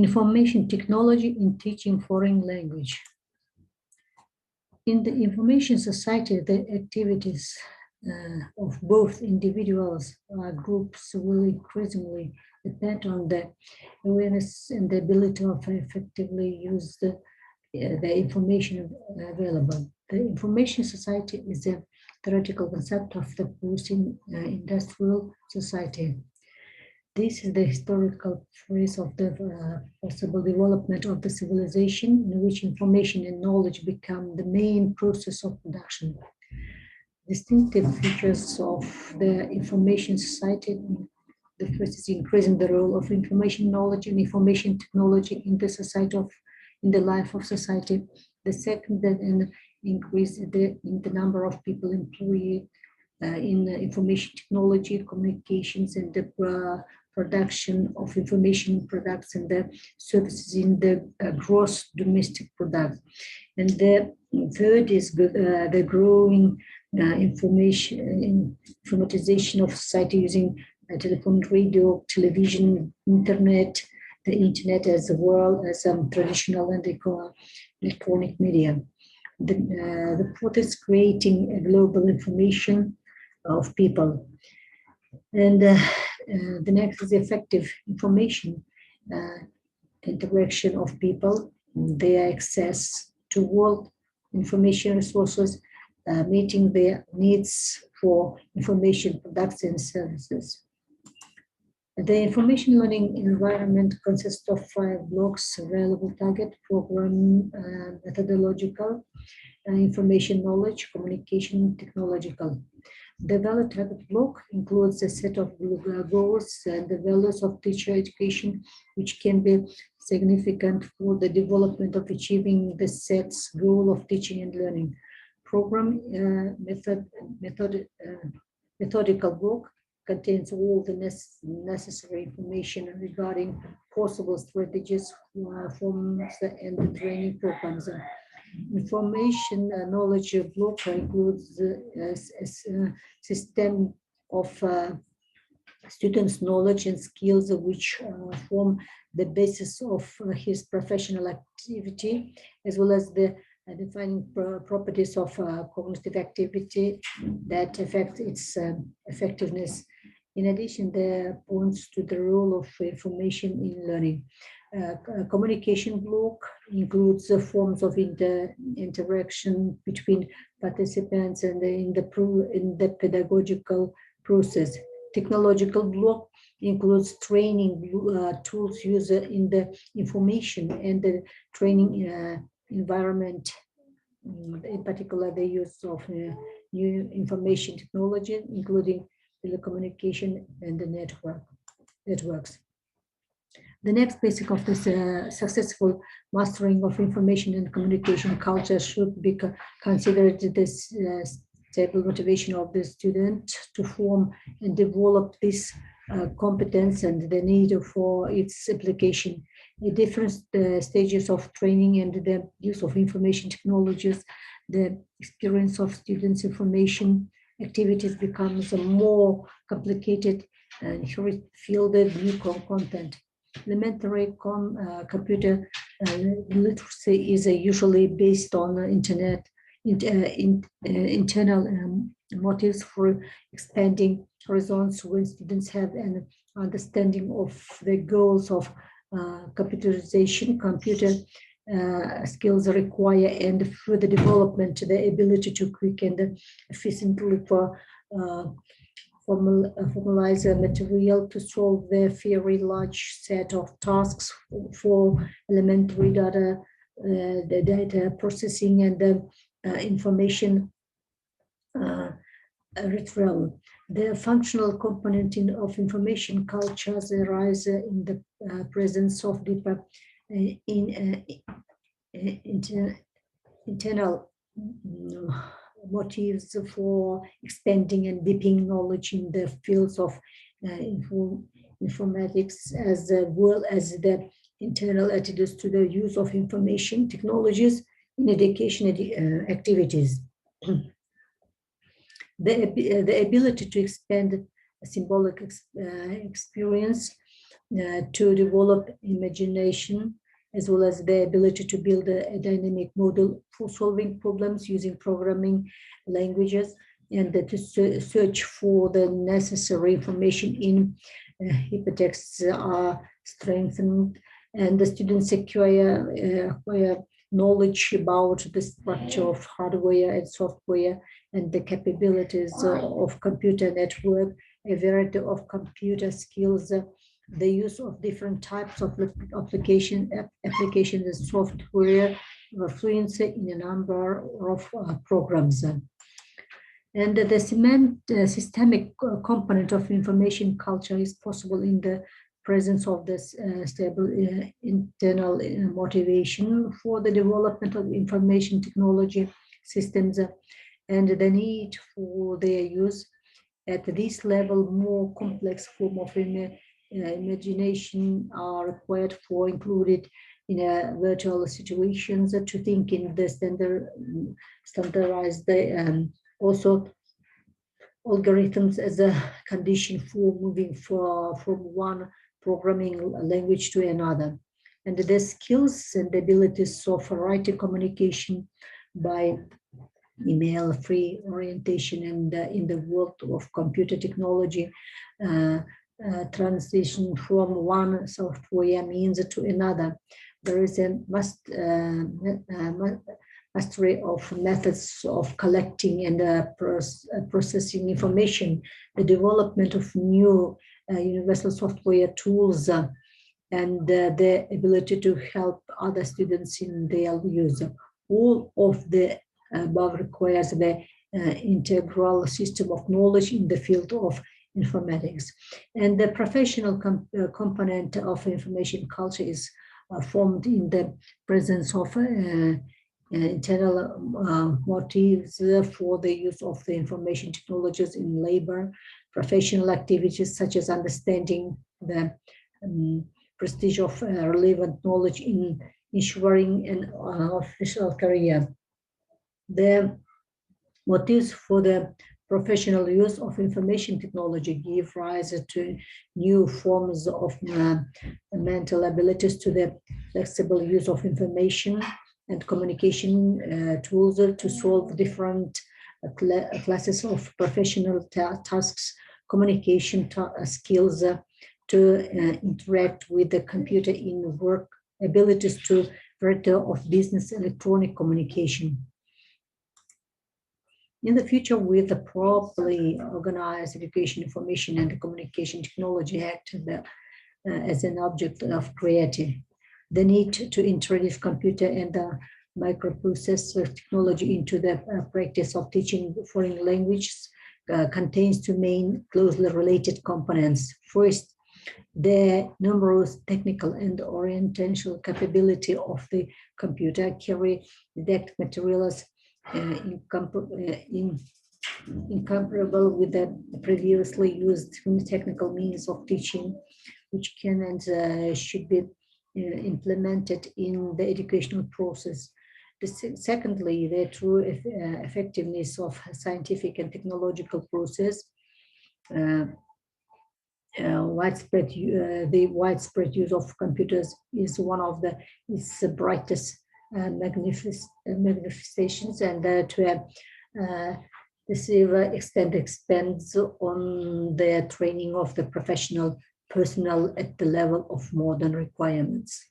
Information technology in teaching foreign language. In the information society, the activities of both individuals or groups will increasingly depend on the awareness and the ability of effectively use the information available. The information society is a theoretical concept of the post-industrial society. This is the historical phase of the possible development of the civilization in which information and knowledge become the main process of production. Distinctive features of the information society: the first is increasing the role of information knowledge and information technology in the society in the life of society. The second, then increase in the number of people employed in information technology, communications, and the production of information products and the services in the gross domestic product. And the third is the growing informatization of society using telephone, radio, television, internet, the internet as well as traditional and electronic media. The fourth is creating a global information of people. And the next is effective information interaction of people, their access to world information resources, meeting their needs for information products and services. The information learning environment consists of 5 blocks: available, target, program, methodological, information knowledge, communication, technological. The value target block includes a set of goals and the values of teacher education, which can be significant for the development of achieving the set's goal of teaching and learning. Program methodical block contains all the necessary information regarding possible strategies, forms, and the training programs. Information knowledge block includes a system of students' knowledge and skills which form the basis of his professional activity, as well as the defining properties of cognitive activity that affect its effectiveness. In addition, there points to the role of information in learning. Communication block includes the forms of interaction between participants and in the pedagogical process. Technological block includes training tools used in the information and the training environment, in particular the use of new information technology, including telecommunication and the networks. The next basic of this successful mastering of information and communication culture should be considered this stable motivation of the student to form and develop this competence and the need for its application. The different stages of training and the use of information technologies, the experience of students' information activities becomes more complicated and fielded new content. Elementary computer literacy is usually based on internal motives for expanding horizons when students have an understanding of the goals of computerization. Computer skills require and further development the ability to quick and efficiently formalize a material to solve the very large set of tasks for elementary data, the data processing and the information retrieval. The functional component of information cultures arise in the presence of deeper internal motives for expanding and deepening knowledge in the fields of informatics, as well as the internal attitudes to the use of information technologies in education activities. The ability to expand a symbolic experience to develop imagination, as well as the ability to build a dynamic model for solving problems using programming languages, and to search for the necessary information in hypertexts are strengthened, and the students acquire knowledge about the structure of hardware and software and the capabilities of computer network, a variety of computer skills, the use of different types of applications and software, fluency in a number of programs. And the systemic component of information culture is possible in the presence of this stable internal motivation for the development of information technology systems and the need for their use. At this level, more complex form of imagination are required for included in virtual situations to think in the standardized also algorithms as a condition for moving from one programming language to another. And the skills and abilities of writing communication by email free orientation and in the world of computer technology, transition from one software means to another. There is a mastery of methods of collecting and processing information, the development of new universal software tools, and the ability to help other students in their use. All of the above requires the integral system of knowledge in the field of informatics. And the professional component of information culture is formed in the presence of internal motives for the use of the information technologies in labor, professional activities such as understanding the prestige of relevant knowledge in ensuring an official career. The motives for the professional use of information technology give rise to new forms of mental abilities, to the flexible use of information and communication tools to solve different classes of professional tasks, communication skills, to interact with the computer in work, abilities to variety of business electronic communication. In the future, with the properly organized Education, Information and Communication Technology Act as an object of creativity, the need to introduce computer and microprocessor technology into the practice of teaching foreign languages contains two main closely related components. First, the numerous technical and orientational capability of the computer carry didactic materials incomparable with the previously used technical means of teaching, which can and should be implemented in the educational process. Secondly, the true effectiveness of scientific and technological process, the widespread use of computers is one of its brightest magnifications, and to this extent expands on the training of the professional personnel at the level of modern requirements.